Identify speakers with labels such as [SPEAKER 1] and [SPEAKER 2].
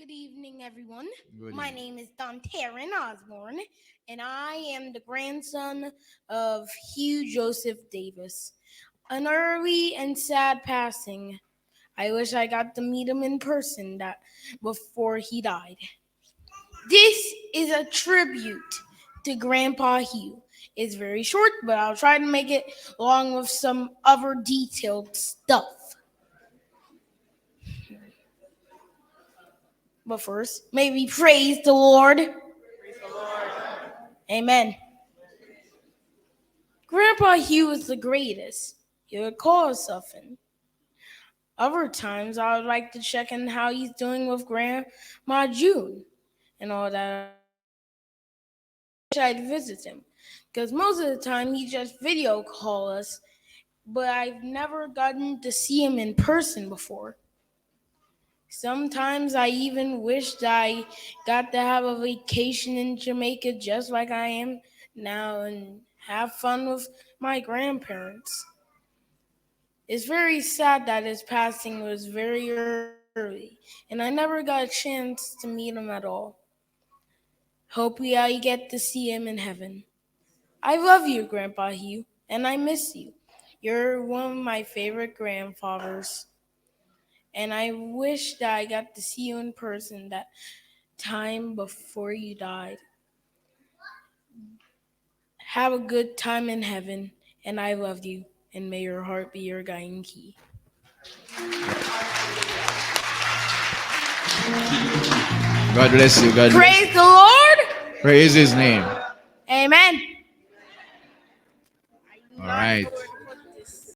[SPEAKER 1] Good evening, everyone.
[SPEAKER 2] Good
[SPEAKER 1] My
[SPEAKER 2] evening.
[SPEAKER 1] name is Don Taryn Osborne, and I am the grandson of Hugh Joseph Davis. An early and sad passing. I wish I got to meet him in person that before he died. This is a tribute to Grandpa Hugh. It's very short, but I'll try to make it long with some other detailed stuff. But first, may we praise the Lord. Amen. Grandpa Hugh was the greatest. He would call us often. Other times, I would like to check in how he's doing with Grandma June and all that. I wish I'd visit him because most of the time he just video call us, but I've never gotten to see him in person before. Sometimes I even wished I got to have a vacation in Jamaica just like I am now and have fun with my grandparents. It's very sad that his passing was very early, and I never got a chance to meet him at all. Hopefully, I get to see him in heaven. I love you, Grandpa Hugh, and I miss you. You're one of my favorite grandfathers, and I wish that I got to see you in person that time before you died. Have a good time in heaven, and I love you, and may your heart be your guiding key.
[SPEAKER 2] God bless you. God bless you.
[SPEAKER 1] Praise the Lord.
[SPEAKER 2] Praise His name.
[SPEAKER 1] Amen.
[SPEAKER 2] All right.